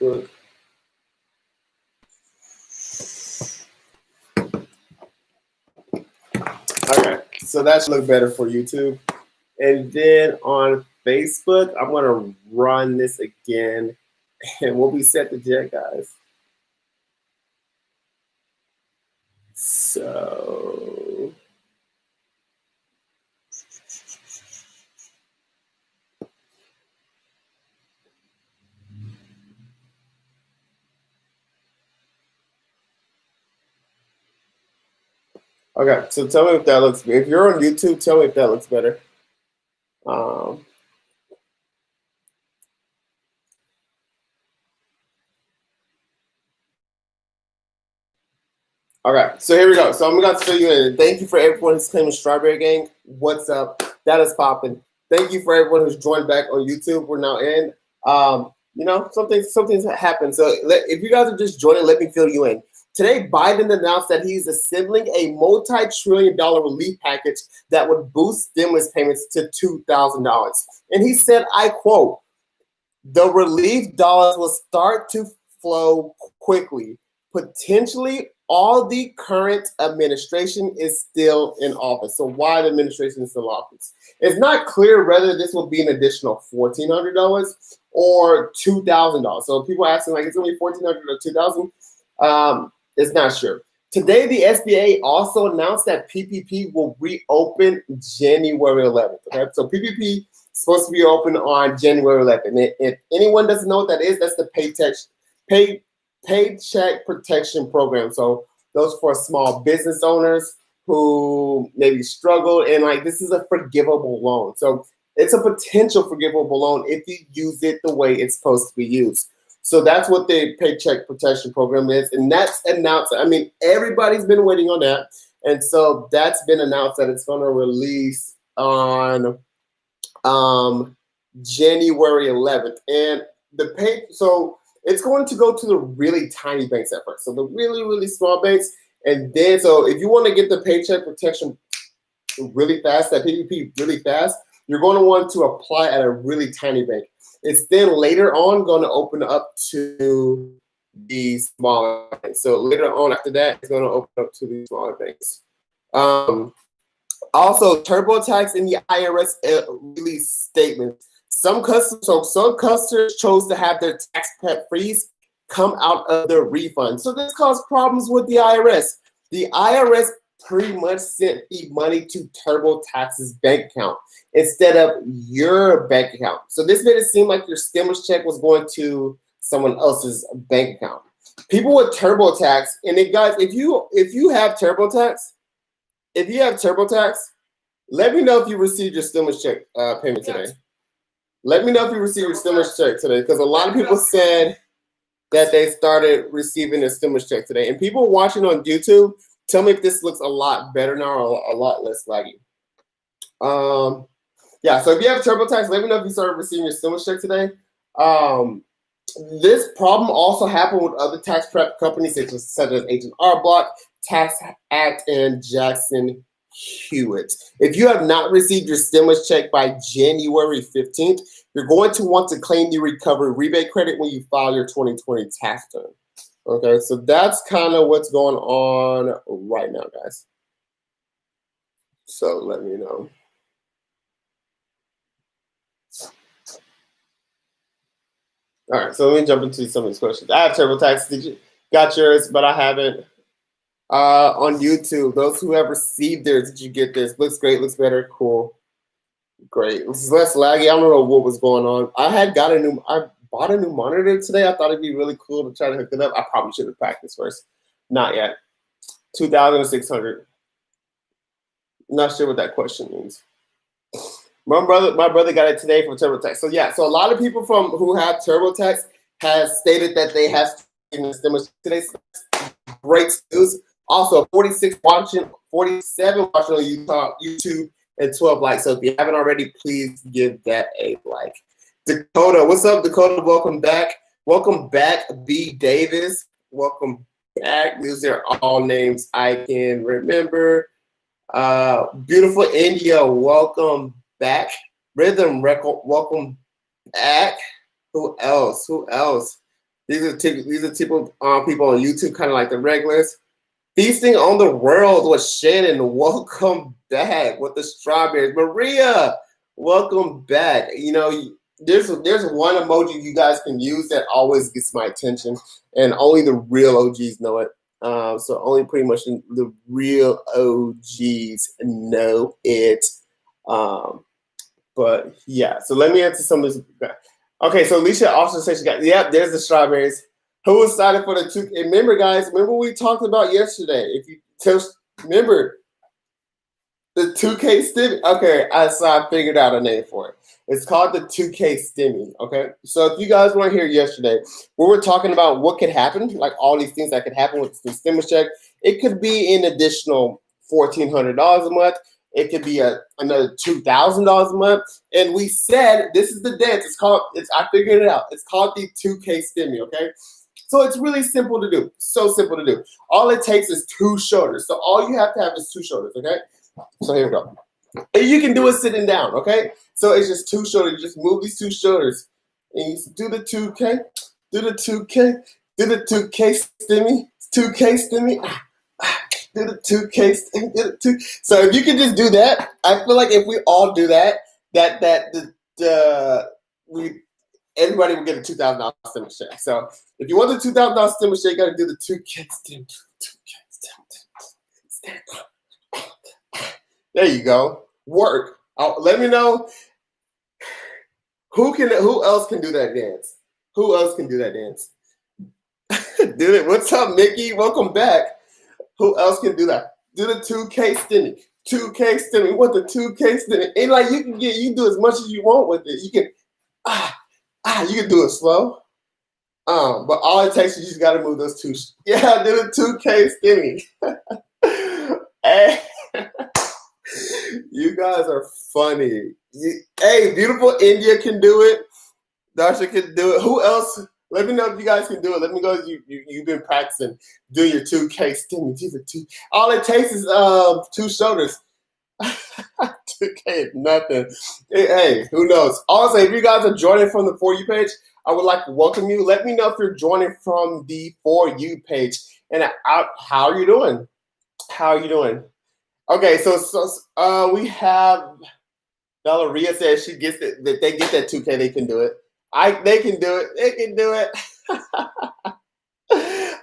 Good. Okay, so that should look better for YouTube. And then on Facebook, I'm gonna run this again, and we'll be set to jet, guys. So okay, so tell me if that looks. If you're on YouTube, tell me if that looks better. Um, okay, so here we go. So I'm gonna fill you in. Thank you for everyone who's claiming Strawberry Gang. What's up? That is popping. Thank you for everyone who's joined back on YouTube. We're now in. You know, something's happened. So if you guys are just joining, let me fill you in. Today, Biden announced that he's assembling a multi-trillion-dollar relief package that would boost stimulus payments to $2,000. And he said, I quote, "The relief dollars will start to flow quickly. Potentially, all the current administration is still in office." So why the administration is still in office? It's not clear whether this will be an additional $1,400 or $2,000. So people asking like, it's only $1,400 or $2,000. It's not sure. Today, the SBA also announced that PPP will reopen January 11th. Okay? So PPP is supposed to be open on January 11th. If anyone doesn't know what that is, that's the Paycheck Protection Program. So those for small business owners who maybe struggle, and like this is a forgivable loan. So it's a potential forgivable loan if you use it the way it's supposed to be used. So that's what the Paycheck Protection Program is, and that's announced. I mean, everybody's been waiting on that, and so that's been announced that it's going to release on January 11th, and so it's going to go to the really tiny banks at first. So the really, really small banks. And then, so if you want to get the Paycheck Protection really fast, that PPP really fast, you're going to want to apply at a really tiny bank. It's then later on going to open up to the smaller banks. So later on after that, it's going to open up to the smaller banks. Also, TurboTax and the IRS released statements. Some customers chose to have their tax prep freeze come out of their refund. So this caused problems with the IRS. The IRS pretty much sent the money to TurboTax's bank account instead of your bank account. So this made it seem like your stimulus check was going to someone else's bank account. People with TurboTax, and then guys, if you have TurboTax, let me know if you received your stimulus check payment today. Let me know if you received your stimulus check today, because a lot of people said that they started receiving a stimulus check today. And people watching on YouTube, tell me if this looks a lot better now or a lot less laggy. Yeah, so if you have TurboTax, let me know if you started receiving your stimulus check today. This problem also happened with other tax prep companies such as Agent R Block, Tax Act, and Jackson Hewitt. If you have not received your stimulus check by January 15th, you're going to want to claim the recovery rebate credit when you file your 2020 tax return. Okay, so that's kind of what's going on right now, guys. So let me know. All right, so let me jump into some of these questions. I have TurboTax. Did you got yours? But I haven't. On YouTube, those who have received theirs, did you get this? Looks great, looks better, cool, great. This is less laggy. I don't know what was going on. I bought a new monitor today. I thought it'd be really cool to try to hook it up. I probably should have practiced first. Not yet. 2,600. Not sure what that question means. My brother got it today from TurboTax. So yeah, so a lot of people who have TurboTax has stated that they have stimulus today. Great news. Also, 47 watching on YouTube, and 12 likes. So if you haven't already, please give that a like. Dakota, what's up, Dakota? Welcome back. Welcome back, B. Davis. Welcome back. These are all names I can remember. Beautiful India, welcome back. Rhythm Record, welcome back. Who else? These are people on YouTube, kind of like the regulars. Feasting on the World with Shannon. Welcome back with the strawberries. Maria, welcome back. You know, there's one emoji you guys can use that always gets my attention, and only the real OGs know it. So only pretty much the real OGs know it. But yeah, so let me answer some of this. Okay, so Alicia also said she got, there's the strawberries. Who excited for the 2K? Remember, guys, remember we talked about yesterday. If you remember the 2K stimmy. Okay, so I figured out a name for it. It's called the 2K stimmy. Okay, so if you guys weren't here yesterday, we were talking about what could happen, like all these things that could happen with the stimulus check. It could be an additional $1,400 a month. It could be another $2,000 a month. And we said this is the dance. I figured it out. It's called the 2K stimmy. Okay. So it's really simple to do. So simple to do. All it takes is 2 shoulders. So all you have to have is 2 shoulders, okay? So here we go. And you can do it sitting down, okay? So it's just 2 shoulders. You just move these 2 shoulders. And you do the 2K, do the 2K, do the 2K stimmy, 2K stimmy, do the 2K stimmy, do the 2. So if you can just do that, I feel like if we all do that, everybody will get a $2,000 stimulus check. So if you want the $2,000 stimulus check, you got to do the 2K stimulus. There you go. Work. Let me know who else can do that dance. Who else can do that dance? Do it. What's up, Mickey? Welcome back. Who else can do that? Do the 2K stimmy. 2K stimmy. What the 2K stimmy? And like you can do as much as you want with it. You can you can do it slow. But all it takes is you just gotta move those 2. Yeah, do the 2K stimmy. Hey, you guys are funny. Hey, beautiful India can do it. Dasha can do it. Who else? Let me know if you guys can do it. Let me know if you've been practicing. Do your 2K stimmy. All it takes is 2 shoulders. 2K is nothing. Hey, who knows? Also, if you guys are joining from the For You page, I would like to welcome you. Let me know if you're joining from the For You page. And how are you doing? How are you doing? Okay, so we have Valeria says she gets it, that they get that 2K, they can do it. They can do it. They can do it.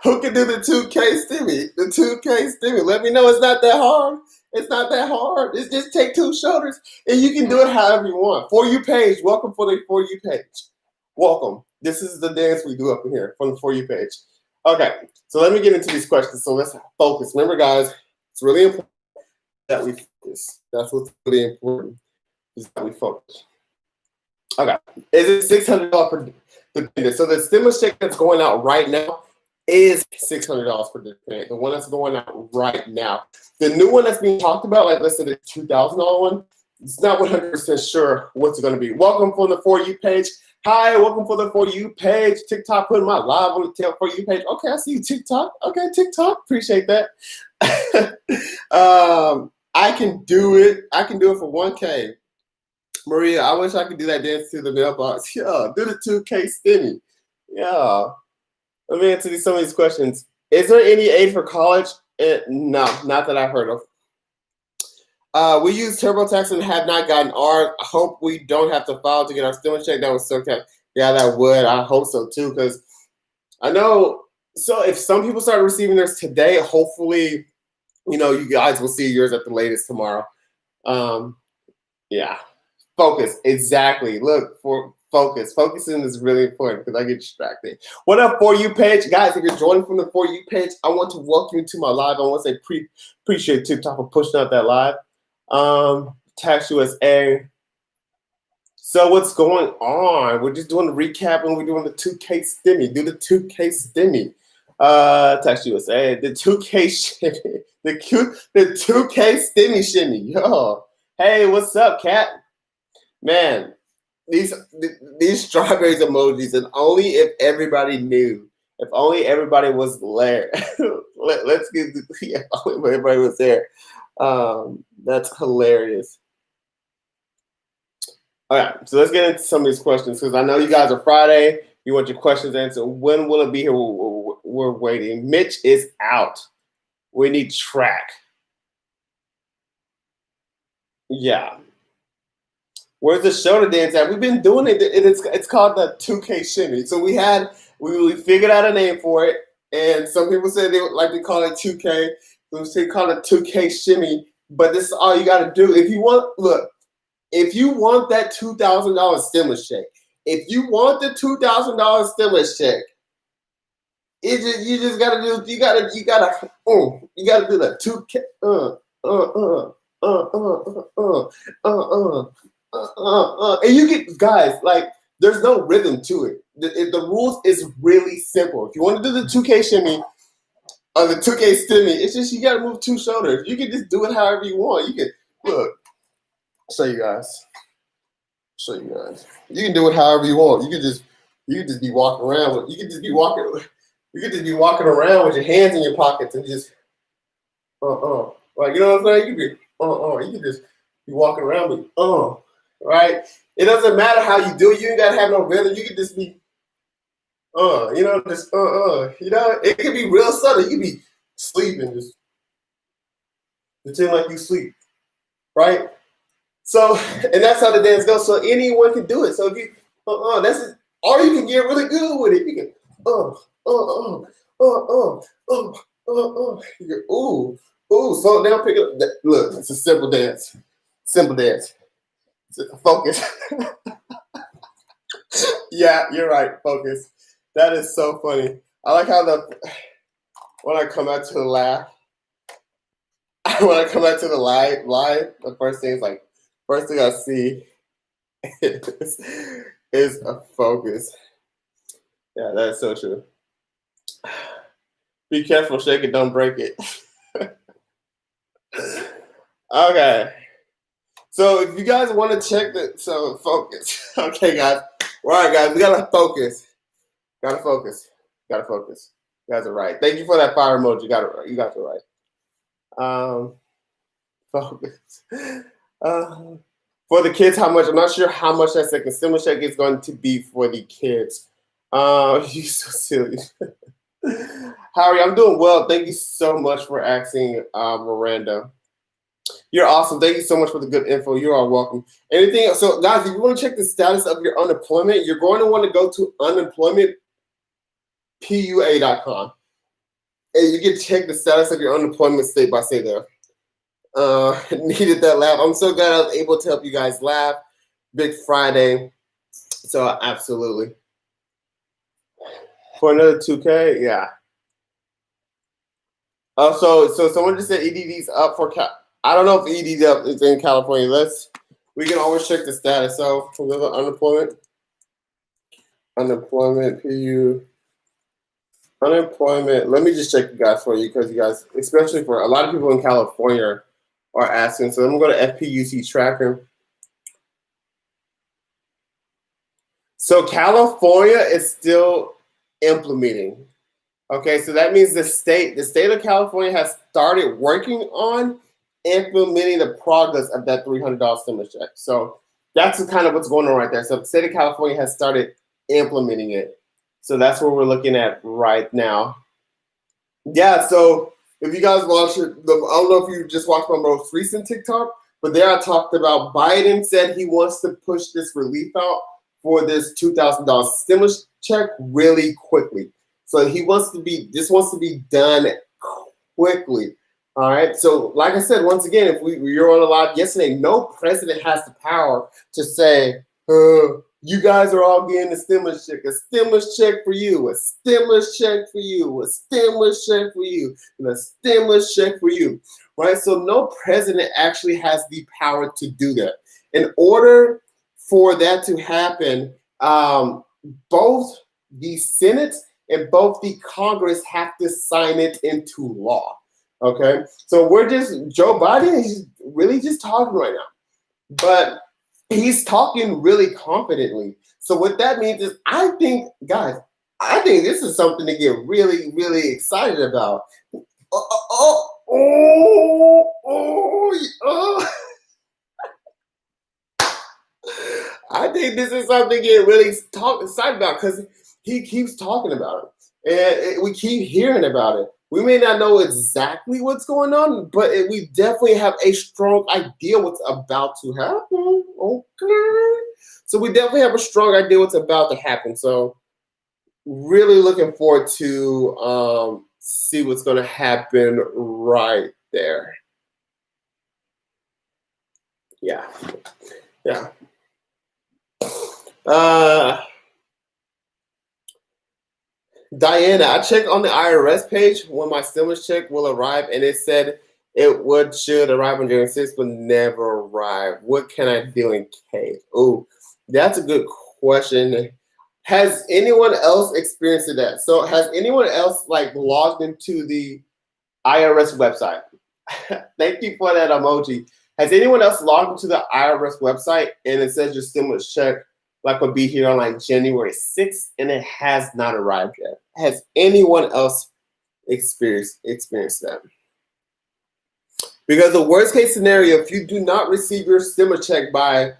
Who can do the 2K stimmy? The 2K stimmy. Let me know. It's not that hard. It's not that hard. It's just take 2 shoulders, and you can do it however you want. For You page. Welcome for the For You page. Welcome. This is the dance we do up in here from the For You page. Okay, so let me get into these questions. So let's focus. Remember, guys, it's really important that we focus. That's what's really important, is that we focus. Okay, is it $600 per dependent? So the stimulus check that's going out right now is $600 per dependent. The one that's going out right now. The new one that's being talked about, like let's say the $2,000 one, it's not 100% sure what's going to be. Welcome from the For You page. Hi, welcome for the For You page. TikTok putting my live on the For You page. Okay, I see you, TikTok. Okay, TikTok. Appreciate that. I can do it. I can do it for 1K. Maria, I wish I could do that dance to the mailbox. Yeah, do the 2K stimmy. Yeah. Let me answer some of these questions. Is there any aid for college? No, not that I've heard of. We use TurboTax and have not gotten ours. I hope we don't have to file to get our stimulus check. That was so tough. Yeah, that would. I hope so too, because I know. So if some people start receiving theirs today, hopefully, you guys will see yours at the latest tomorrow. Yeah. Focus. Exactly. Look, for focus. Focusing is really important because I get distracted. What up, For You page? Guys, if you're joining from the For You page, I want to welcome you to my live. I want to say appreciate TikTok for pushing out that live. Tax USA. So what's going on? We're just doing the recap and we're doing the 2K stimmy. Do the 2K stimmy. Tax USA. The 2K shimmy. The 2K stimmy shimmy. Yo. Hey, what's up, Cat? Man, these strawberries emojis, and only if everybody knew. If only everybody was there. Let's get if only everybody was there. That's hilarious. All right, so let's get into some of these questions because I know you guys are Friday. You want your questions answered. When will it be here? We're waiting. Mitch is out. We need track. Yeah. Where's the shoulder dance at? We've been doing it. It's called the 2K shimmy. So we figured out a name for it, and some people say they would like to call it 2K. Some say call it 2K shimmy. But this is all you got to do if you want. Look, if you want that $2,000 stimulus check, if you want the $2,000 stimulus check, you just gotta do you gotta do that 2K. And you get guys like there's no rhythm to it. The rules is really simple. If you want to do the 2K shimmy or the 2K stimmy, it's just you gotta move two shoulders. You can just do it however you want. You can look. Show you guys. You can do it however you want. You can just be walking around with. You can just be walking around with your hands in your pockets and just like you know what I'm saying. You can be You can just be walking around with right. It doesn't matter how you do it. You ain't gotta have no rhythm. You can just be It can be real subtle. You can be sleeping, just pretend like you sleep, right? So, and that's how the dance goes. So anyone can do it. So if you, that's it. Or you can get really good with it. You can, You can, slow it down, pick it up. Look, it's a simple dance. Focus. Yeah, you're right. Focus. That is so funny. I like how when I come out to the live, the first thing I see is a focus. Yeah, that's so true. Be careful, shake it, don't break it. Okay. So if you guys want to check focus. Okay, guys. All right, guys, we gotta focus. Gotta focus. You guys are right. Thank you for that fire emoji. You got it right. Focus. For the kids, how much? I'm not sure how much that second stimulus check is going to be for the kids. You so silly. Harry, I'm doing well. Thank you so much for asking, Miranda. You're awesome. Thank you so much for the good info. You are welcome. Anything else? So, guys, if you want to check the status of your unemployment, you're going to want to go to unemploymentpua.com. And you can check the status of your unemployment state by saying there. Needed that laugh. I'm so glad I was able to help you guys laugh. Big Friday. So, absolutely. For another 2K, yeah. So someone just said EDD's up for I don't know if EDD is in California. We can always check the status. So for the unemployment, PU, unemployment. Let me just check you guys for you because you guys, especially for a lot of people in California, are asking. So I'm going to go to FPUC tracker. So California is still implementing. Okay, so that means the state of California has started working on implementing the progress of that $300 stimulus check. So that's kind of what's going on right there. So the state of California has started implementing it. So that's what we're looking at right now. Yeah, so if you guys watch it, I don't know if you just watched my most recent TikTok, but there I talked about Biden said he wants to push this relief out for this $2,000 stimulus check really quickly. So this wants to be done quickly. All right. So, like I said, once again, if we were on a live yesterday, no president has the power to say, you guys are all getting a stimulus check for you, a stimulus check for you, a stimulus check for you, and a stimulus check for you. Right. So no president actually has the power to do that. In order for that to happen, both the Senate and both the Congress have to sign it into law. Okay, so Joe Biden is really just talking right now, but he's talking really confidently. So what that means is, I think this is something to get really, really excited about. I think this is something to get really excited about because he keeps talking about it, and we keep hearing about it. We may not know exactly what's going on, but we definitely have a strong idea what's about to happen. Okay, so we definitely have a strong idea what's about to happen. So really looking forward to see what's going to happen right there. Yeah, yeah. Diana, I checked on the IRS page when my stimulus check will arrive, and it said it should arrive on January 6th, but never arrived. What can I do in case? Oh, that's a good question. Has anyone else experienced that? So has anyone else like logged into the IRS website? Thank you for that emoji. Has anyone else logged into the IRS website and it says your stimulus check like will be here on like January 6th and it has not arrived yet? Has anyone else experienced that? Because the worst case scenario, if you do not receive your stimulus check by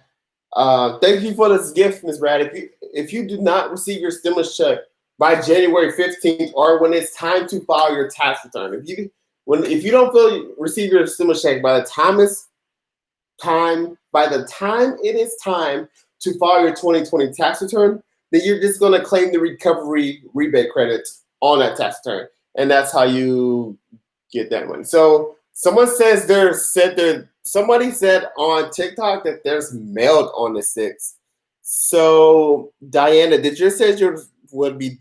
thank you for this gift, Ms. Brad. If you do not receive your stimulus check by January 15th, or when it's time to file your tax return, if you don't receive your stimulus check by the time it is time to file your 2020 tax return, then you're just going to claim the recovery rebate credits on that tax return, and that's how you get that one. So somebody said on TikTok that there's mailed on the 6th. So Diana, did you say yours would be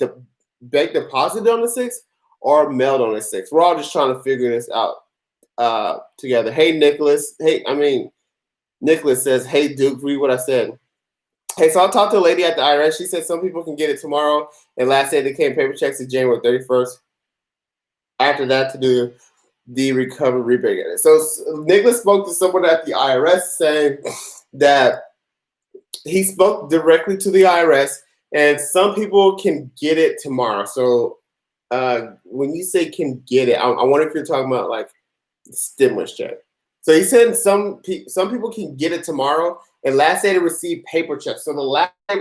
bank deposited on the 6th or mailed on the 6th? We're all just trying to figure this out together. Hey, Nicholas. Nicholas says, hey, Duke, read what I said. Hey, so I talked to a lady at the IRS. She said some people can get it tomorrow, and last day they came paper checks is January 31st. After that, to do the recovery rebate. So Nicholas spoke to someone at the IRS saying that he spoke directly to the IRS, and some people can get it tomorrow. So when you say can get it, I wonder if you're talking about like stimulus check. So he said some people can get it tomorrow, and last day to receive paper checks. So the last day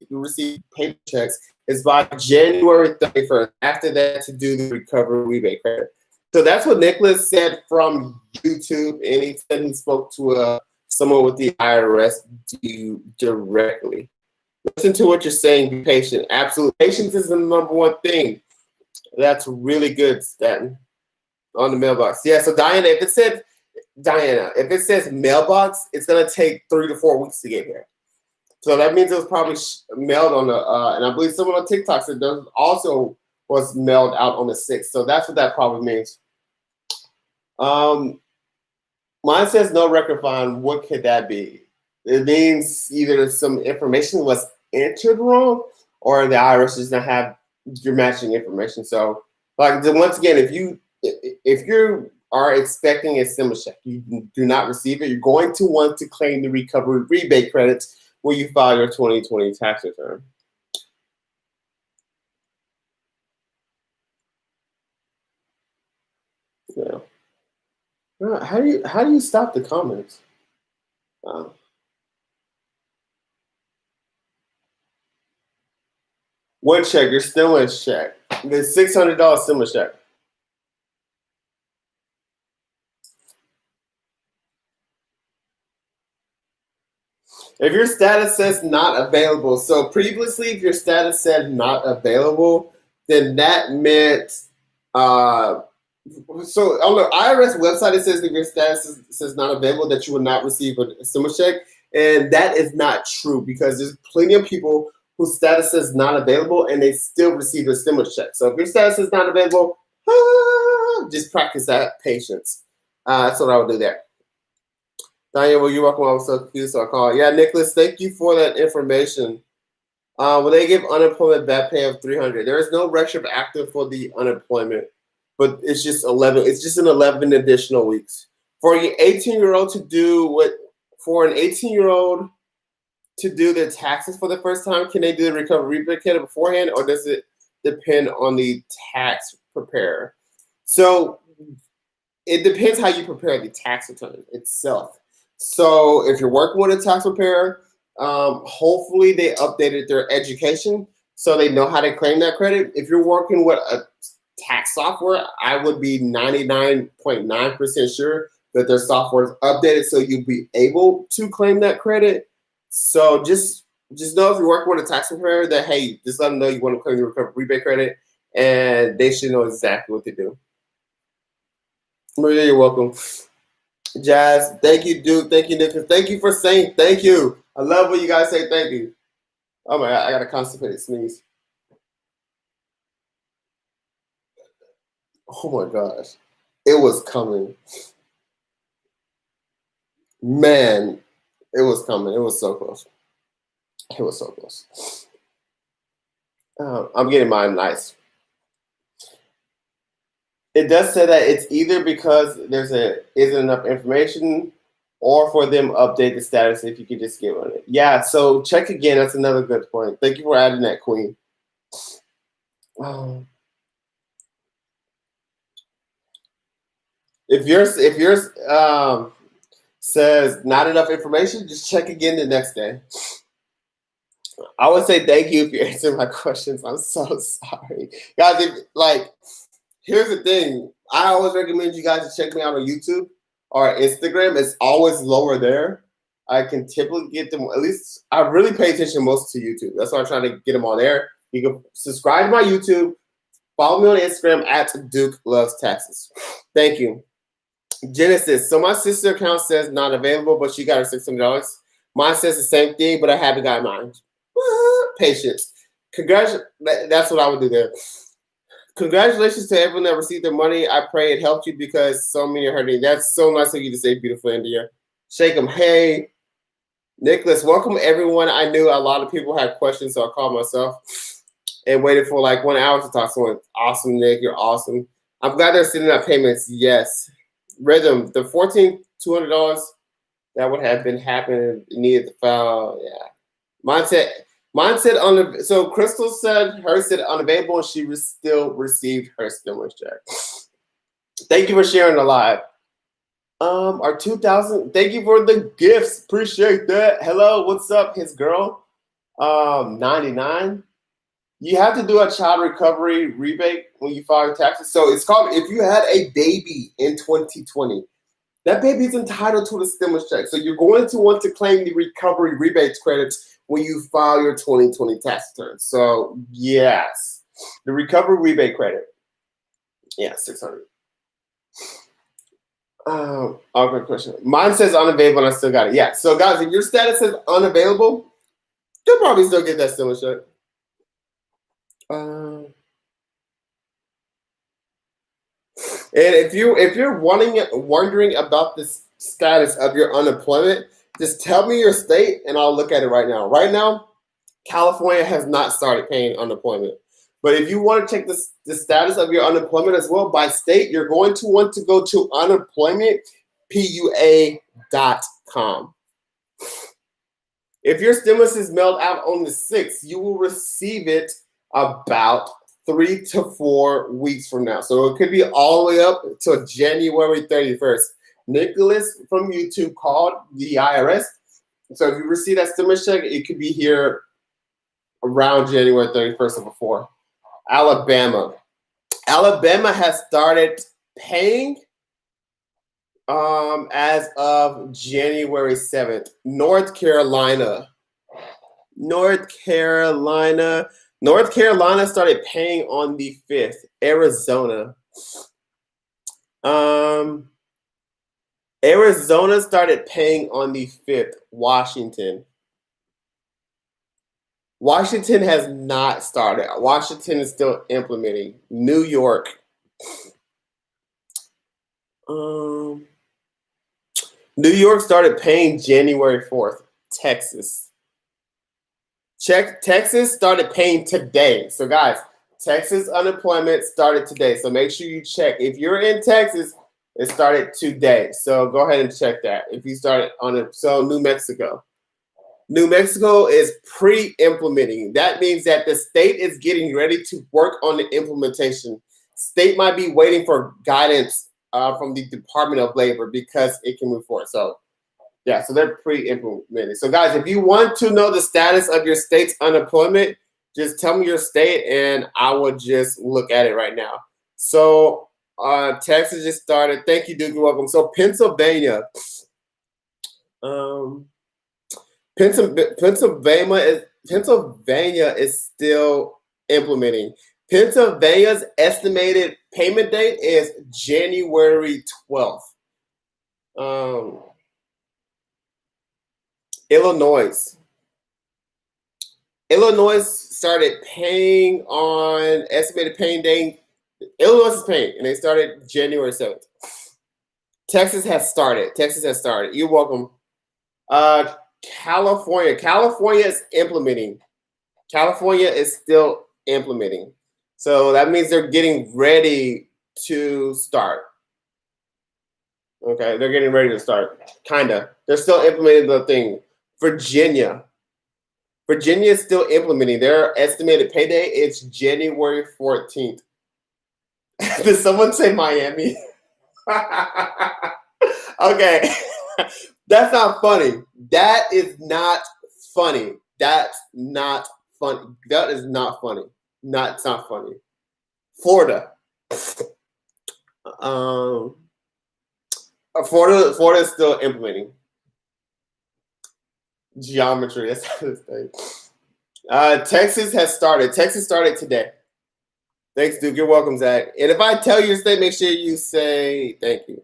to receive paper checks is by January 31st. After that, to do the recovery rebate credit. So that's what Nicholas said from YouTube, and he said he spoke to someone with the IRS directly. Listen to what you're saying. Be patient. Absolutely. Patience is the number one thing. That's really good, Stanton, on the mailbox. Yeah, so Diana, if it says mailbox, it's going to take 3 to 4 weeks to get here. So that means it was probably mailed on and I believe someone on TikTok said there also was mailed out on the 6th. So that's what that probably means. Mine says no record found. What could that be? It means either some information was entered wrong or the IRS does not have your matching information. So like once again, if you are expecting a stimulus check, you do not receive it, you're going to want to claim the recovery rebate credits when you file your 2020 tax return. Yeah. How do you stop the comments? One check, your stimulus check. The $600 stimulus check. If your status says not available, so previously if your status said not available, then that meant so on the IRS website it says if your status says not available that you will not receive a stimulus check, and that is not true because there's plenty of people whose status says not available and they still receive a stimulus check. So if your status is not available, just practice that patience. That's what I would do there. Diane, well, you're welcome. I was so confused, so I called. Yeah, Nicholas, thank you for that information. When they give unemployment back pay of $300, there is no retroactive for the unemployment, but it's just 11. It's just an 11 additional weeks for an 18-year-old to do for an 18-year-old to do their taxes for the first time. Can they do the recovery rebate credit beforehand, or does it depend on the tax preparer? So it depends how you prepare the tax return itself. So if you're working with a tax preparer, hopefully they updated their education so they know how to claim that credit. If you're working with a tax software, I would be 99.9% sure that their software is updated so you'll be able to claim that credit. So just know if you're working with a tax preparer that, hey, just let them know you want to claim your recovery rebate credit, and they should know exactly what to do. Maria, you're welcome. Jazz, thank you, Duke. Thank you, Nicholas. Thank you for saying thank you. I love when you guys say thank you. Oh my God, I got a constipated sneeze. Oh my gosh. It was coming. Man, it was coming. It was so close. It was so close. I'm getting mine nice. It does say that it's either because isn't enough information, or for them update the status if you could just get on it. Yeah, so check again. That's another good point. Thank you for adding that, Queen. If yours says not enough information, just check again the next day. I would say thank you if you're answering my questions. I'm so sorry, guys. Here's the thing. I always recommend you guys to check me out on YouTube or Instagram. It's always lower there. I can typically get them. At least I really pay attention most to YouTube. That's why I'm trying to get them on there. You can subscribe to my YouTube. Follow me on Instagram at Duke Loves Taxes. Thank you. Genesis. So my sister account says not available, but she got her $600. Mine says the same thing, but I haven't got mine. Patience. That's what I would do there. Congratulations to everyone that received their money. I pray it helped you because so many are hurting. That's so nice of you to say, beautiful India. Shake them. Hey, Nicholas, welcome everyone. I knew a lot of people had questions, so I called myself and waited for like 1 hour to talk to someone. Awesome, Nick. You're awesome. I'm glad they're sending out payments. Yes. Rhythm, the $1,200 that would have been happening needed to file. Yeah. Mine said so Crystal said hers said unavailable, and she still received her stimulus check. Thank you for sharing the live. Our 2,000. Thank you for the gifts. Appreciate that. Hello, what's up, his girl? 99. You have to do a child recovery rebate when you file your taxes. So it's called, if you had a baby in 2020, that baby is entitled to the stimulus check. So you're going to want to claim the recovery rebates credits when you file your 2020 tax return. So yes, the recovery rebate credit. Yeah, 600. Okay, question. Mine says unavailable, and I still got it. Yeah. So guys, if your status says unavailable, you'll probably still get that stimulus check. And if you're wondering about the status of your unemployment, just tell me your state and I'll look at it right now. Right now, California has not started paying unemployment. But if you want to check the status of your unemployment as well by state, you're going to want to go to unemploymentpua.com. If your stimulus is mailed out on the 6th, you will receive it about 3 to 4 weeks from now. So it could be all the way up to January 31st. Nicholas from YouTube called the IRS. So if you receive that stimulus check, it could be here around January 31st or before. Alabama has started paying as of January 7th. North Carolina started paying on the 5th. Arizona started paying on the 5th. Washington has not started. Washington is still implementing. New York. New York started paying January 4th. Texas started paying today. So guys, Texas unemployment started today. So make sure you check. If you're in Texas, it started today. So go ahead and check that. If you started on it. So New Mexico is pre-implementing. That means that the state is getting ready to work on the implementation. State might be waiting for guidance from the Department of Labor because it can move forward. So yeah, so they're pre-implementing. So guys, if you want to know the status of your state's unemployment, Just tell me your state, and I will just look at it right now. So Texas just started. Thank you, Duke. You're welcome. So Pennsylvania. Um, Pennsylvania is still implementing. Pennsylvania's estimated payment date is January 12th. Illinois. Illinois started paying on estimated paying date. Illinois is paying, and they started January 7th. Texas has started. You're welcome. California. California is implementing. California is still implementing. So that means they're getting ready to start. Okay, they're getting ready to start. Kinda. They're still implementing the thing. Virginia. Virginia is still implementing. Their estimated payday is January 14th. Did someone say Miami? Okay. That's not funny. That is not funny. That's not funny. That is not funny. It's not funny. Florida. Florida is still implementing. Geometry. That's how this thing. Texas has started. Texas started today. Thanks, Duke. You're welcome, Zach. And if I tell you your state, make sure you say thank you.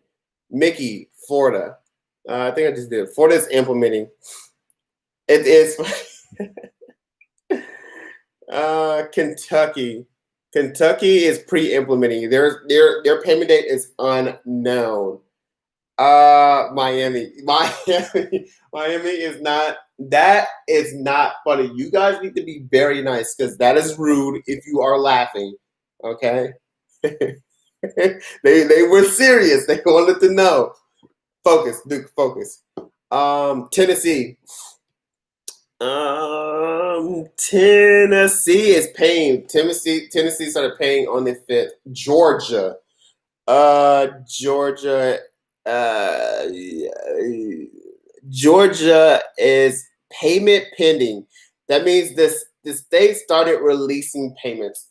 Mickey, Florida. I think I just did. Florida is implementing. It is. Kentucky. Kentucky is pre-implementing. Their payment date is unknown. Miami is not. That is not funny. You guys need to be very nice because that is rude if you are laughing. Okay. They were serious. They wanted to know. Focus, Duke. Focus. Tennessee. Tennessee is paying. Tennessee started paying on the 5th. Georgia. Georgia is payment pending. That means the state started releasing payments.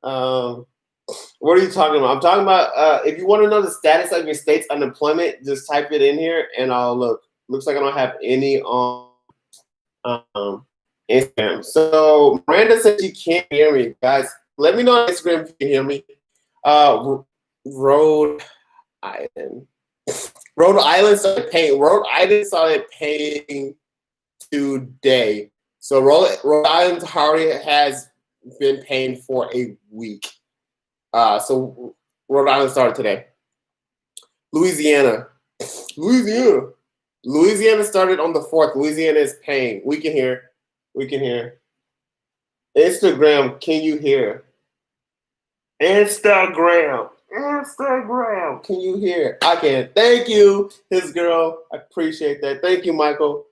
What are you talking about? I'm talking about if you want to know the status of your state's unemployment, just type it in here and I'll look. Looks like I don't have any on Instagram. So Miranda said she can't hear me. Guys, let me know on Instagram if you can hear me. Rhode Island. Rhode Island started paying today. So Rhode Island already has been paying for a week. So Rhode Island started today. Louisiana started on the 4th. Louisiana is paying. We can hear. Instagram, can you hear? Instagram, can you hear? I can. Thank you, his girl. I appreciate that. Thank you, Michael.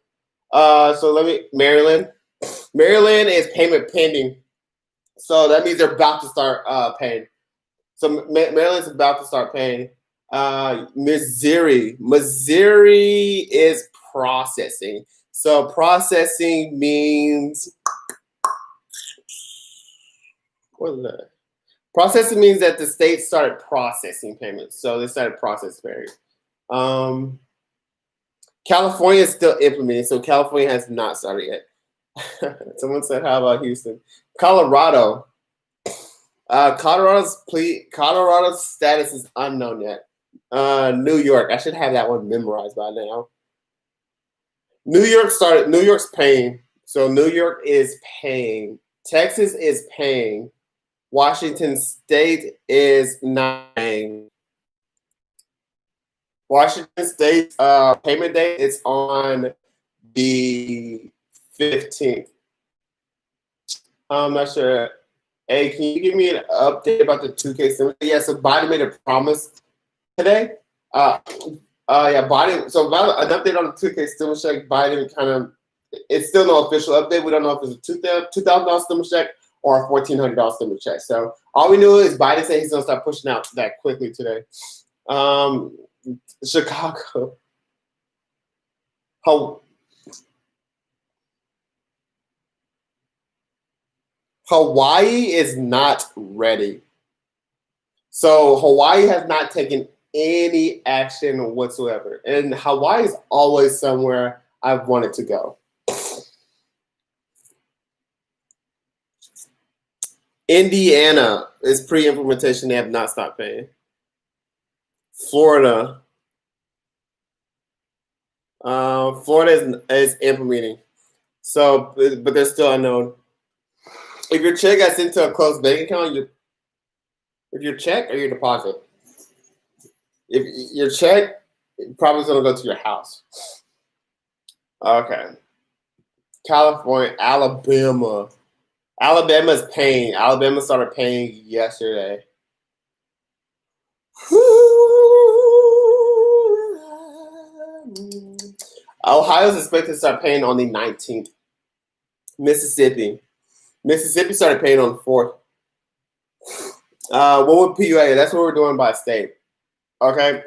So Maryland is payment pending. So that means they're about to start paying. So Maryland's about to start paying. Missouri is processing. So processing means what is that? Processing means that the state started processing payments. So they started processing payments. California is still implementing. So California has not started yet. Someone said, "How about Houston?" Colorado. Colorado's status is unknown yet. New York. I should have that one memorized by now. New York started. New York's paying. So New York is paying. Texas is paying. Washington State is not paying. Washington State's payment date is on the 15th. I'm not sure. Hey, can you give me an update about the 2K stimulus? Yeah, so Biden made a promise today. Biden. So an update on the 2K stimulus check. Biden it's still no official update. We don't know if it's a $2,000 stimulus check or a $1,400 stimulus check. So all we knew is Biden said he's gonna start pushing out that quickly today. Chicago. Hawaii is not ready. So Hawaii has not taken any action whatsoever. And Hawaii is always somewhere I've wanted to go. Indiana is pre-implementation. They have not stopped paying. Florida. Florida is implementing. So, but they're still unknown. If your check got sent to a closed bank account, if your check or your deposit, if your check, probably going to go to your house. Okay. California, Alabama. Alabama's paying. Alabama started paying yesterday. Ohio's expected to start paying on the 19th. Mississippi started paying on the 4th. What would PUA? That's what we're doing by state. Okay.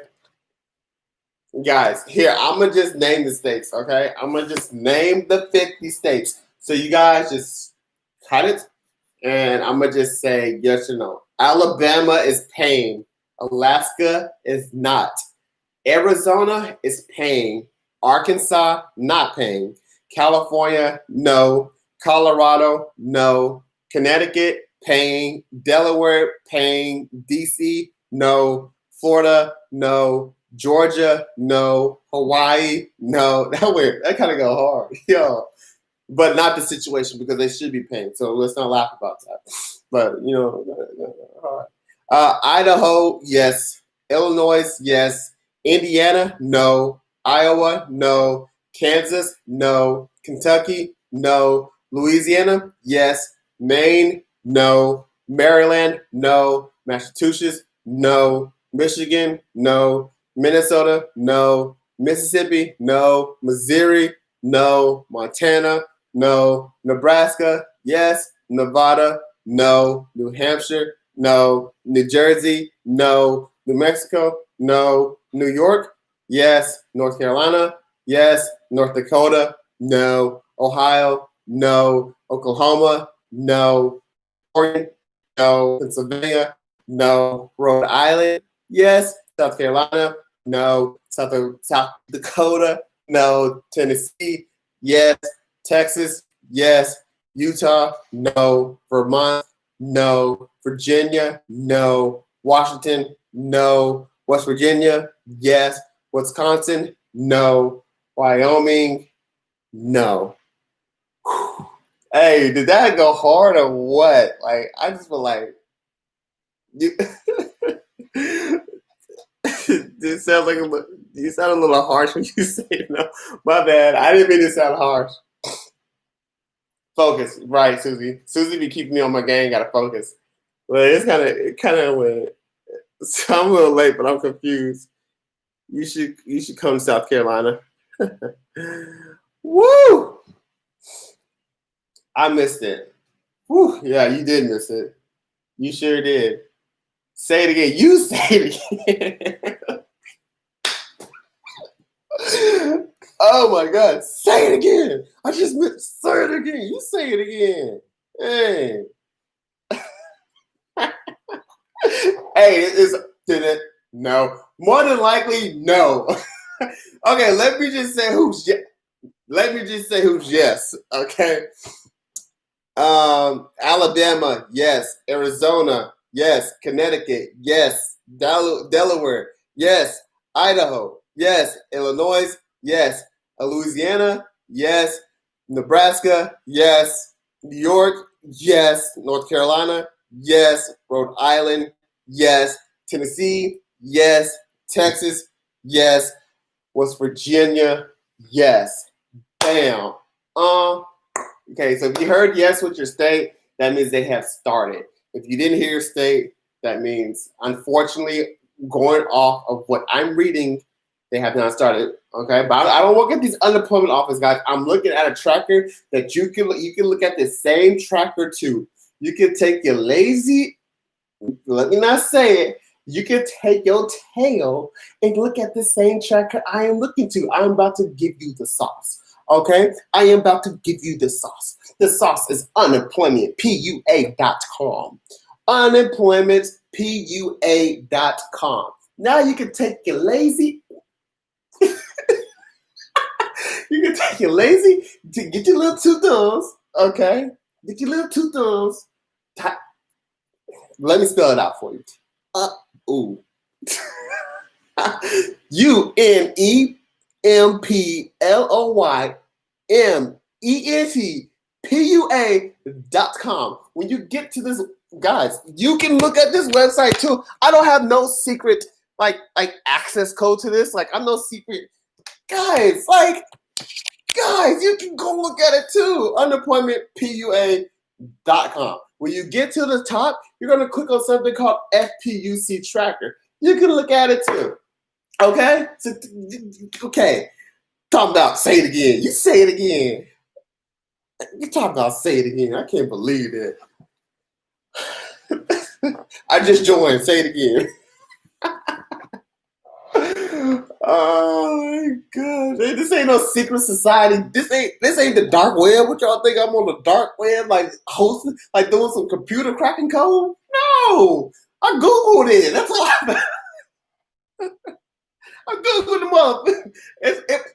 Guys, here, I'm going to just name the states, okay? I'm going to just name the 50 states. So you guys just cut it, and I'm going to just say yes or no. Alabama is paying. Alaska is not. Arizona is paying. Arkansas, not paying. California, no. Colorado, no. Connecticut, paying. Delaware, paying. DC, no. Florida, no. Georgia, no. Hawaii, no. That kind of go hard. Yo. But not the situation because they should be paying. So let's not laugh about that. But, all right. Idaho, yes. Illinois, yes. Indiana, no. Iowa, no. Kansas, no. Kentucky, no. Louisiana, yes. Maine, no. Maryland, no. Massachusetts, no. Michigan, no. Minnesota, no. Mississippi, no. Missouri, no. Montana, no. Nebraska, yes. Nevada, no. New Hampshire, no. New Jersey, no. New Mexico, no. New York, yes. North Carolina, yes. North Dakota, no. Ohio, no. Oklahoma, no. Oregon, no. Pennsylvania, no. Rhode Island, yes. South Carolina, no. South Dakota, no. Tennessee, yes. Texas, yes. Utah, no. Vermont, no. Virginia, no. Washington, no. West Virginia, yes. Wisconsin, no. Wyoming, no. Whew. Hey, did that go hard or what? Like, I just feel like you this sounds like you sound a little harsh when you say no. My bad. I didn't mean to sound harsh. Focus, right, Susie. Susie be keeping me on my game. Gotta focus. Well, it's kind of went. So I'm a little late, but I'm confused. You should come to South Carolina. Woo! I missed it. Woo! Yeah, you did miss it. You sure did. Say it again. You say it again. Oh my God! Say it again. I just missed. Say it again. You say it again. Hey. Hey, did it? No. More than likely, no. Okay, let me just say who's yes. Okay. Alabama, yes. Arizona, yes. Connecticut, yes. Delaware, yes. Idaho, yes. Illinois, yes. Louisiana, yes. Nebraska, yes. New York, yes. North Carolina, yes. Rhode Island, yes. Tennessee, yes. Texas, yes. West Virginia, yes. Bam. Okay, so if you heard yes with your state, that means they have started. If you didn't hear your state, that means, unfortunately, going off of what I'm reading, they have not started. Okay, but I don't look at these unemployment office, guys. I'm looking at a tracker that you can look at the same tracker too. You can take your lazy, let me not say it. You can take your tail and look at the same tracker I am looking to. I'm about to give you the sauce. Okay, I am about to give you the sauce. The sauce is unemploymentpua.com. Unemploymentpua.com. Now you can take your lazy. You can take your lazy to get your little two thumbs. Okay, get your little two thumbs. Let me spell it out for you. Ooh. UNEMPLOYMENTPUA.com. When you get to this, guys, you can look at this website too. I don't have no secret like access code to this. Like I'm no secret. Guys, you can go look at it too. Unemploymentpua.com. When you get to the top, you're going to click on something called FPUC Tracker. You can look at it too. Okay? So, okay. Talk about say it again. You say it again. You talk about say it again. I can't believe it. I just joined. Say it again. Oh my god! This ain't no secret society. This ain't the dark web. What y'all think I'm on the dark web, like hosting, like doing some computer cracking code? No, I googled it. That's all I googled them up.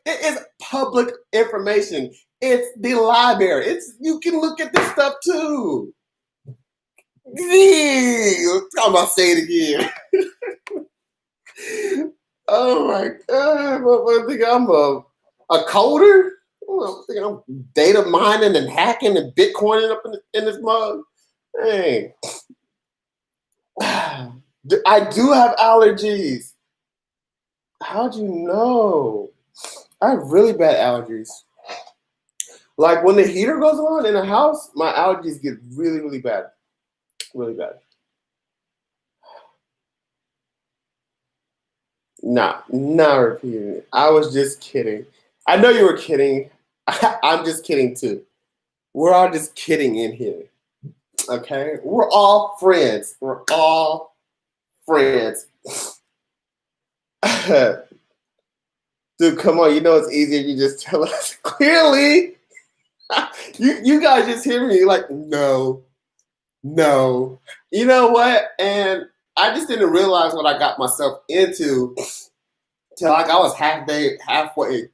It's public information. It's the library. You can look at this stuff too. I'm about to say it again. Oh my god! I think I'm a coder. I think I'm data mining and hacking and bitcoining up in this mug. Hey, I do have allergies. How'd you know? I have really bad allergies. Like when the heater goes on in the house, my allergies get really, really bad. Really bad. Nah, not repeating it. I was just kidding. I know you were kidding. I'm just kidding too. We're all just kidding in here. Okay? We're all friends. We're all friends. Dude, come on. You know it's easier if you just tell us clearly. You guys just hear me like, no. You know what? And I just didn't realize what I got myself into till like I was halfway.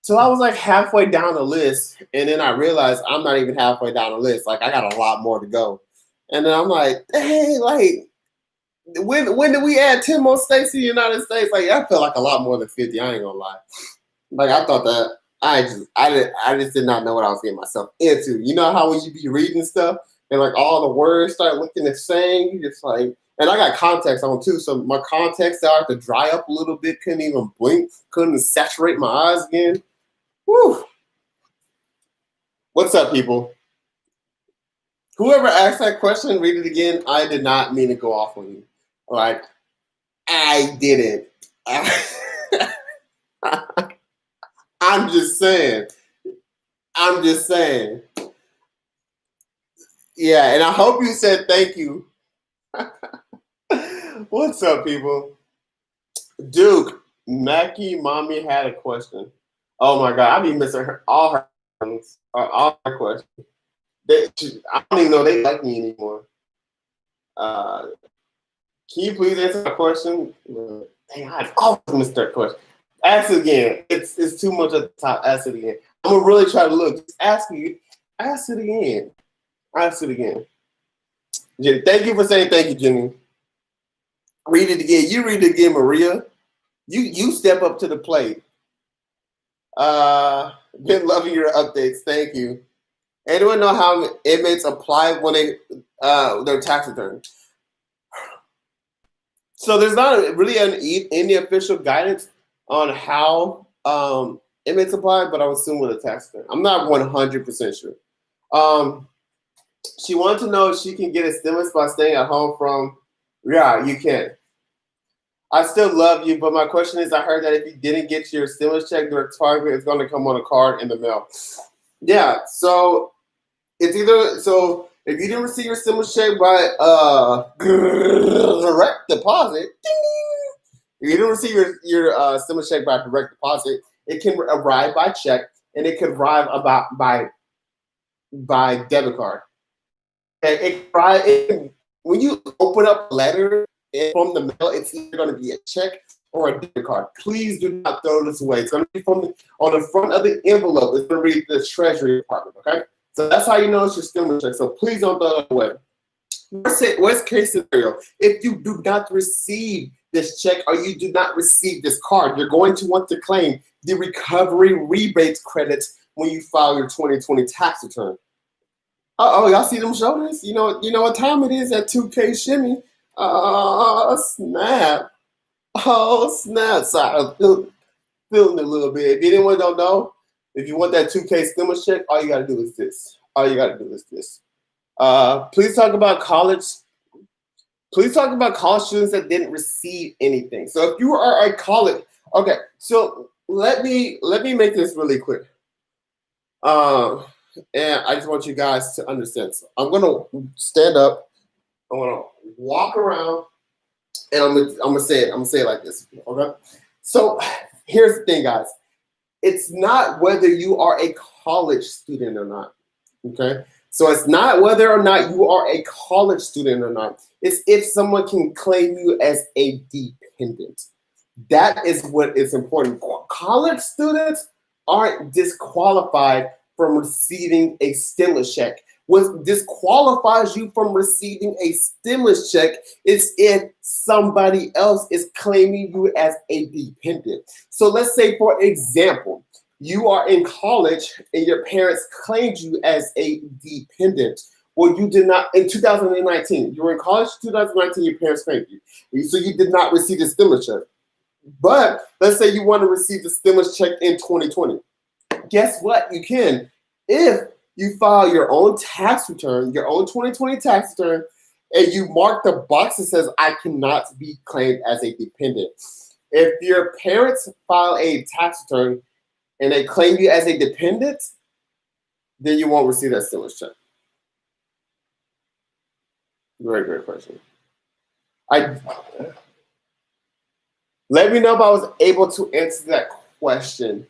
So I was like halfway down the list, and then I realized I'm not even halfway down the list. Like I got a lot more to go. And then I'm like, hey, like when did we add 10 more states to the United States? Like I felt like a lot more than 50. I ain't gonna lie. Like I thought that I just did not know what I was getting myself into. You know how when you be reading stuff and like all the words start looking the same, you just like. And I got contacts on too, so my contacts started to dry up a little bit. Couldn't even blink. Couldn't saturate my eyes again. Whew. What's up, people? Whoever asked that question, read it again. I did not mean to go off on you. Like, I didn't. I'm just saying. Yeah, and I hope you said thank you. What's up, people? Duke, Mackie, mommy had a question. Oh my god, I be missing all her questions. I don't even know they like me anymore. Can you please answer my question? Dang, I always miss that question. Ask it again. It's too much at the top. Ask it again. I'm gonna really try to look. Just ask it again. Ask it again. Jenny, thank you for saying thank you, Jimmy. Read it again. You read it again, Maria. You step up to the plate. Been loving your updates. Thank you. Anyone know how inmates apply when they their tax return? So there's not really any official guidance on how inmates apply, but I would assume with a tax return. I'm not 100% sure. She wanted to know if she can get a stimulus by staying at home from. Yeah, you can. I still love you, but my question is, I heard that if you didn't get your stimulus check direct deposit, it's going to come on a card in the mail. Yeah, so it's either if you didn't receive your stimulus check by direct deposit, if you didn't receive your stimulus check by direct deposit, it can arrive by check, and it could arrive about by debit card. And when you open up a letter from the mail, it's either going to be a check or a debit card. Please do not throw this away. It's going to be on the front of the envelope. It's going to read the Treasury Department. Okay, so that's how you know it's your stimulus check. So please don't throw it away. Worst case scenario, if you do not receive this check or you do not receive this card, you're going to want to claim the recovery rebate credits when you file your 2020 tax return. Oh, y'all see them shoulders? You know what time it is at 2K shimmy. Oh, snap. Oh, snap. Sorry, I'm feeling a little bit. If anyone don't know, if you want that 2K stimulus check, all you got to do is this. Please talk about college students that didn't receive anything. So if you are a college, okay, so let me make this really clear. And I just want you guys to understand. So I'm gonna stand up, I'm gonna walk around, and I'm gonna say it like this. Okay. So here's the thing, guys. It's not whether you are a college student or not. Okay. So it's not whether or not you are a college student or not. It's if someone can claim you as a dependent. That is what is important. College students aren't disqualified from receiving a stimulus check. What disqualifies you from receiving a stimulus check is if somebody else is claiming you as a dependent. So let's say, for example, you are in college and your parents claimed you as a dependent. Well, you did not in 2019. You were in college in 2019, your parents claimed you. So you did not receive the stimulus check. But let's say you want to receive the stimulus check in 2020. Guess what? You can. If you file your own tax return, your own 2020 tax return, and you mark the box that says, I cannot be claimed as a dependent. If your parents file a tax return and they claim you as a dependent, then you won't receive that stimulus check. Very great question. Let me know if I was able to answer that question.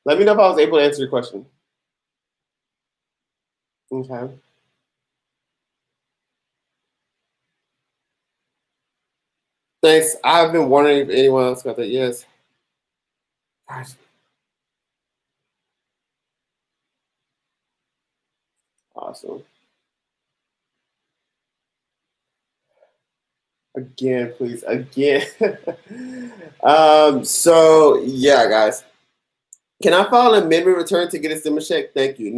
Let me know if I was able to answer your question. Okay. Thanks. I've been wondering if anyone else got that. Yes. Gosh. Awesome. Again, please. Again. So yeah, guys. Can I file an amendment return to get a stimulus check? Thank you.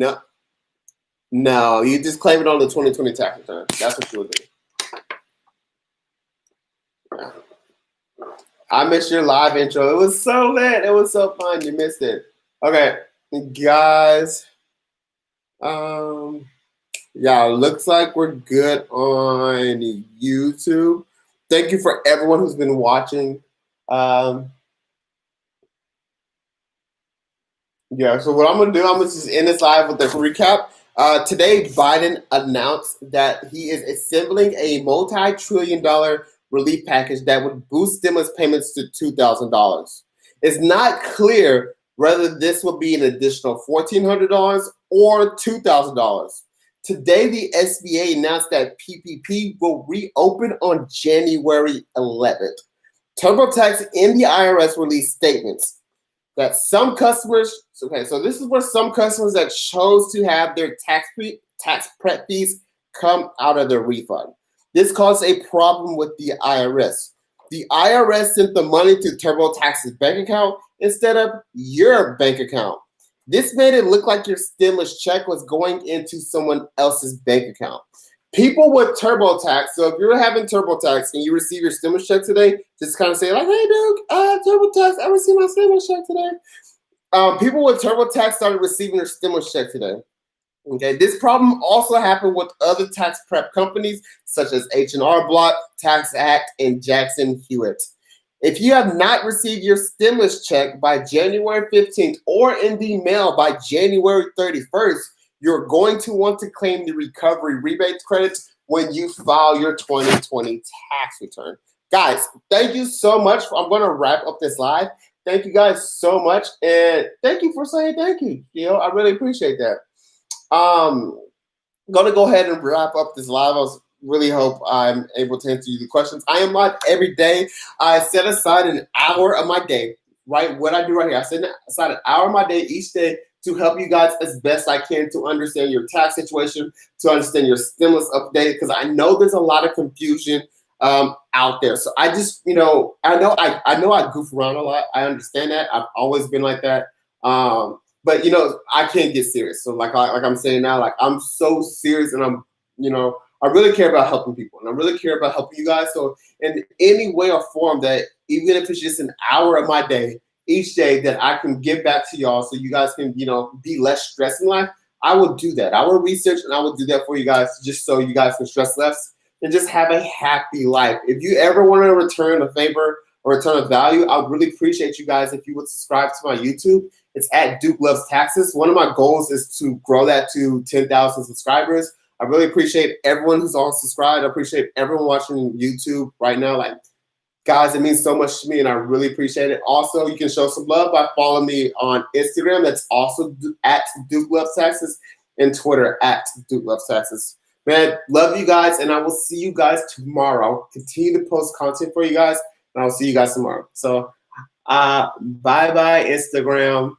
No, you just claim it on the 2020 tax return. That's what you would do. Yeah. I missed your live intro. It was so lit. It was so fun. You missed it. Okay, guys. Yeah, looks like we're good on YouTube. Thank you for everyone who's been watching. Yeah, so what I'm gonna do, I'm gonna just end this live with a recap. Today, Biden announced that he is assembling a multi-trillion-dollar relief package that would boost stimulus payments to $2,000. It's not clear whether this will be an additional $1,400 or $2,000. Today, the SBA announced that PPP will reopen on January 11th. TurboTax and the IRS released statements that some customers, okay, so this is where some customers that chose to have their tax prep fees come out of their refund. This caused a problem with the IRS. The IRS sent the money to TurboTax's bank account instead of your bank account. This made it look like your stimulus check was going into someone else's bank account. People with TurboTax, so if you're having TurboTax and you receive your stimulus check today, just kind of say like, hey, Duke, TurboTax, I received my stimulus check today. People with TurboTax started receiving their stimulus check today. Okay, this problem also happened with other tax prep companies such as H&R Block, Tax Act, and Jackson Hewitt. If you have not received your stimulus check by January 15th or in the mail by January 31st, you're going to want to claim the recovery rebate credits when you file your 2020 tax return. Guys, thank you so much. I'm going to wrap up this live. thank you guys so much, and thank you for saying thank you. I really appreciate that. Gonna go ahead and wrap up this live. I really hope I'm able to answer you the questions. I am live every day. I set aside an hour of my day. Right, what I do right here, I set aside an hour of my day each day to help you guys as best I can to understand your tax situation, to understand your stimulus update, because I know there's a lot of confusion out there. So I just, I know I goof around a lot. I understand that. I've always been like that. But I can't get serious. So like I'm saying now, like I'm so serious, and I really care about helping people, and I really care about helping you guys. So in any way or form that, even if it's just an hour of my day each day that I can give back to y'all, so you guys can, be less stressed in life, I will do that. I will research and I will do that for you guys, just so you guys can stress less and just have a happy life. If you ever want to return a favor or return a value, I would really appreciate you guys if you would subscribe to my YouTube. It's at Duke Loves Taxes. One of my goals is to grow that to 10,000 subscribers. I really appreciate everyone who's all subscribed. I appreciate everyone watching YouTube right now. Like, guys, it means so much to me, and I really appreciate it. Also, you can show some love by following me on Instagram. That's also at Duke Loves Taxes, and Twitter at Duke Loves Taxes. Man, love you guys, and I will see you guys tomorrow. Continue to post content for you guys, and I will see you guys tomorrow. So, bye-bye, Instagram.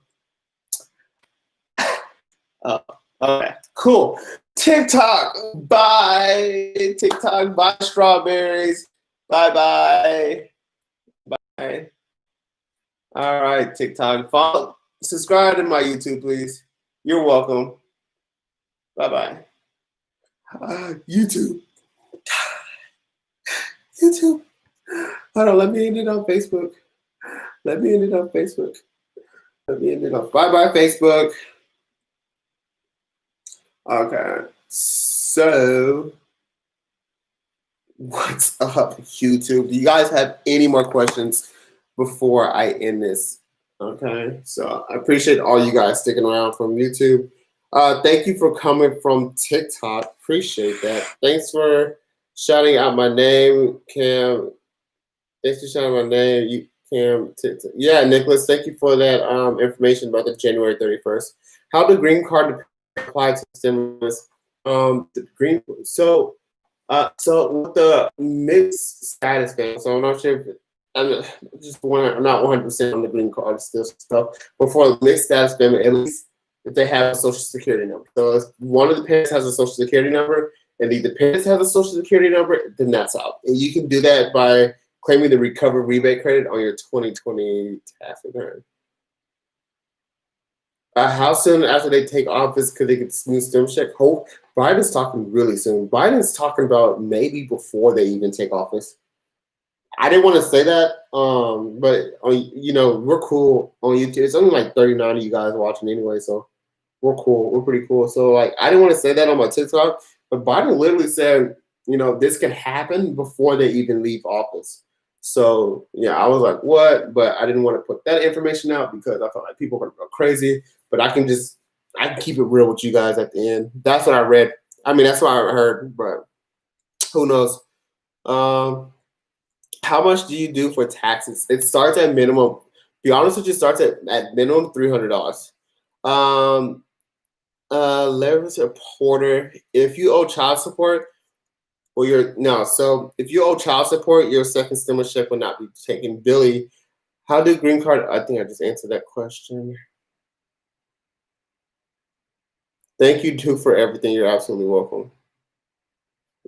Okay, cool. TikTok, bye. TikTok, bye, strawberries. Bye-bye. Bye. All right, TikTok. Follow, subscribe to my YouTube, please. You're welcome. Bye-bye. YouTube. YouTube. Hold on, let me end it on Facebook. Bye-bye, Facebook. Okay, so what's up, YouTube? Do you guys have any more questions before I end this? Okay, so I appreciate all you guys sticking around from YouTube. Thank you for coming from TikTok. Appreciate that. Thanks for shouting out my name, Cam. Thanks for shouting my name, Cam. TikTok. Yeah, Nicholas, thank you for that information about the January 31st. How the green card apply to stimulus? The green. So with the mixed status family, so I'm not sure if I'm not 100% on the green card still stuff. But for the mixed status family, at least if they have a social security number. So if one of the parents has a social security number and the parents have a social security number, then that's out. And you can do that by claiming the recovery rebate credit on your 2020 tax return. How soon after they take office could they get the new stimulus check? Hope Biden's talking really soon. Biden's talking about maybe before they even take office. I didn't want to say that, but we're cool on YouTube. It's only like 39 of you guys watching anyway, so we're cool. We're pretty cool. So like, I didn't want to say that on my TikTok, but Biden literally said, this could happen before they even leave office. So yeah, I was like, what? But I didn't want to put that information out because I felt like people were going to go crazy. But I can keep it real with you guys at the end. That's what I read. I mean, that's what I heard, but who knows? How much do you do for taxes? It starts at minimum. Be honest with you, it starts at minimum $300. Leverage reporter. If you owe child support, if you owe child support, your second stimulus check will not be taken. Billy, how do green card? I think I just answered that question. Thank you too for everything. You're absolutely welcome.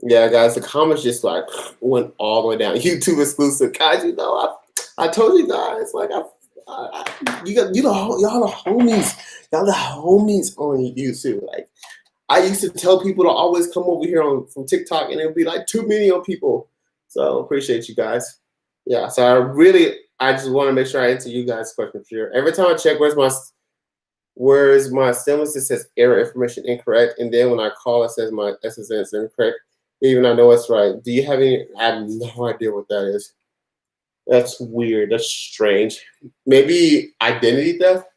Yeah, guys, the comments just like went all the way down. YouTube exclusive, guys. I told you guys, like y'all the homies. Y'all the homies on YouTube. Like I used to tell people to always come over here from TikTok, and it would be like too many on people. So appreciate you guys. Yeah, so I just want to make sure I answer you guys' question for sure. Every time I check where's my stimulus, it says error information incorrect, and then when I call, it says my SSN is incorrect. Even I know it's right. Do you have any? I have no idea what that is. That's weird. That's strange. Maybe identity theft.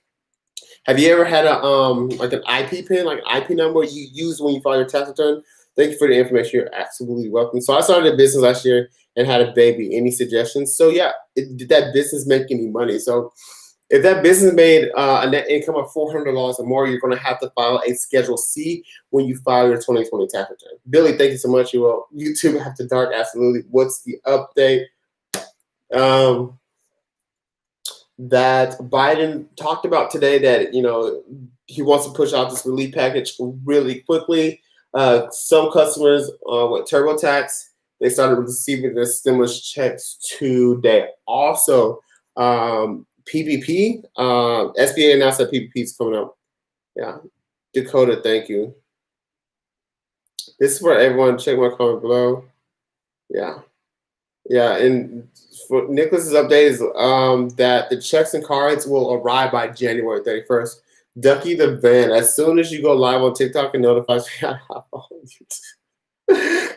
Have you ever had like an IP pin, like an IP number you use when you file your tax return? Thank you for the information. You're absolutely welcome. So I started a business last year, and had a baby. Any suggestions? So yeah, did that business make any money? So if that business made a net income of $400 or more, you're going to have to file a Schedule C when you file your 2020 tax return. Billy, thank you so much. You will YouTube after dark. Absolutely. What's the update? That Biden talked about today that he wants to push out this relief package really quickly. Some customers with TurboTax, they started receiving their stimulus checks today. Also, PPP, SBA announced that PPP is coming up. Yeah, Dakota, thank you. This is for everyone. Check my comment below. Yeah. And for Nicholas's update is that the checks and cards will arrive by January 31st. Ducky the Van, as soon as you go live on TikTok, it notifies me.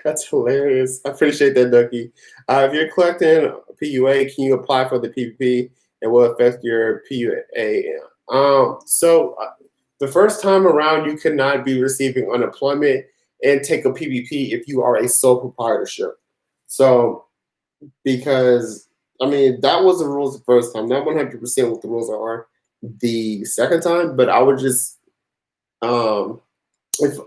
That's hilarious. I appreciate that, Ducky. If you're collecting PUA, can you apply for the PPP and will affect your PUA? The first time around, you cannot be receiving unemployment and take a PPP if you are a sole proprietorship. So, because that was the rules the first time. Not 100% what the rules are the second time, but I would just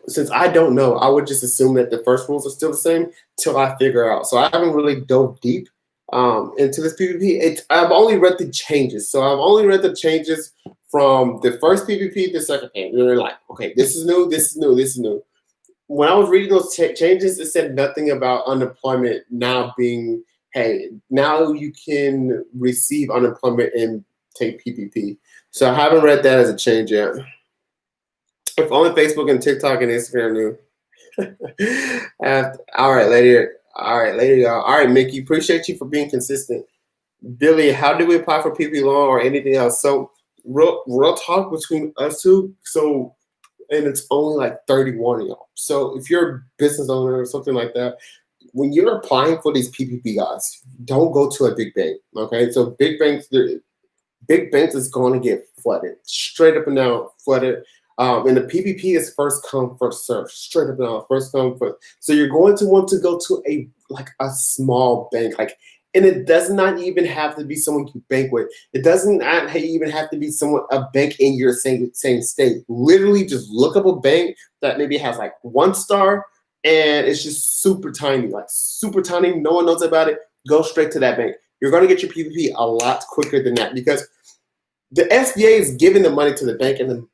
since I don't know, I would just assume that the first rules are still the same till I figure out. So I haven't really dove deep into this PPP. I've only read the changes. So I've only read the changes from the first PPP to the second page. And they're like, okay, this is new, this is new, this is new. When I was reading those changes, it said nothing about unemployment now being, hey, now you can receive unemployment and take PPP. So I haven't read that as a change yet. If only Facebook and TikTok and Instagram knew. All right, later. All right, later, y'all. All right, Mickey, appreciate you for being consistent. Billy, how do we apply for PPP loan or anything else? So real talk between us two. So, and it's only like 31 of y'all. So if you're a business owner or something like that, when you're applying for these PPP guys, don't go to a big bank. Okay, so big banks is going to get flooded, straight up and down flooded. And the PPP is first come, first serve, straight up and down, first come, first. So you're going to want to go to a small bank, and it does not even have to be someone you bank with. It doesn't even have to be a bank in your same state. Literally, just look up a bank that maybe has like 1 star, and it's just super tiny, super tiny. No one knows about it. Go straight to that bank. You're going to get your PPP a lot quicker than that because the SBA is giving the money to the bank, and the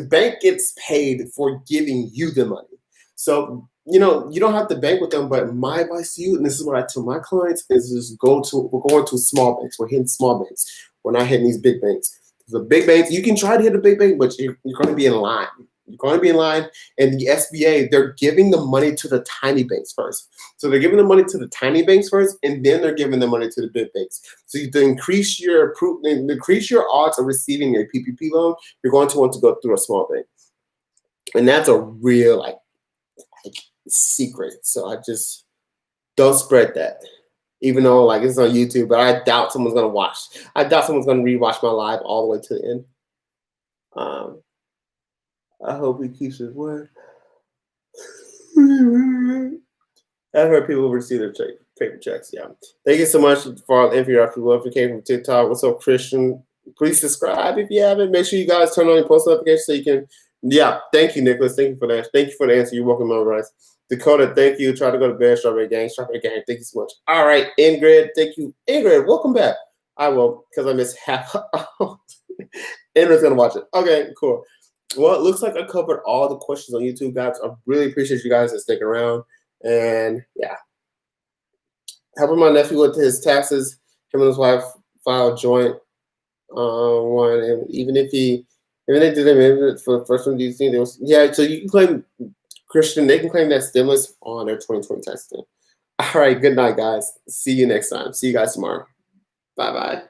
bank gets paid for giving you the money. So, you don't have to bank with them, but my advice to you, and this is what I tell my clients, is just we're going to small banks. We're hitting small banks. We're not hitting these big banks. The big banks, you can try to hit a big bank, but you're going to be in line. You're going to be in line, and the SBA, they're giving the money to the tiny banks first. So they're giving the money to the tiny banks first, and then they're giving the money to the big banks. So to increase your odds of receiving a PPP loan, you're going to want to go through a small bank, and that's a real secret. So I just don't spread that, even though it's on YouTube. But I doubt someone's gonna watch. I doubt someone's gonna rewatch my live all the way to the end. I hope he keeps his word. I've heard people receive their paper checks. Yeah. Thank you so much for all the info if you came from TikTok. What's up, Christian? Please subscribe if you haven't. Make sure you guys turn on your post notifications so you can. Yeah. Thank you, Nicholas. Thank you for that. Thank you for the answer. You're welcome, my rights. Dakota, thank you. Try to go to bed. Strawberry Gang. Strawberry Gang. Thank you so much. All right, Ingrid. Thank you. Ingrid, welcome back. I will, because I missed half. Ingrid's going to watch it. Okay, cool. Well, it looks like I covered all the questions on YouTube, guys. I really appreciate you guys that stick around. And yeah, helping my nephew with his taxes. Him and his wife filed joint one, and even they did it for the first one, do you think there was? Yeah, so you can claim, Christian, they can claim that stimulus on their 2020 tax thing. All right, good night, guys. See you next time. See you guys tomorrow. Bye bye.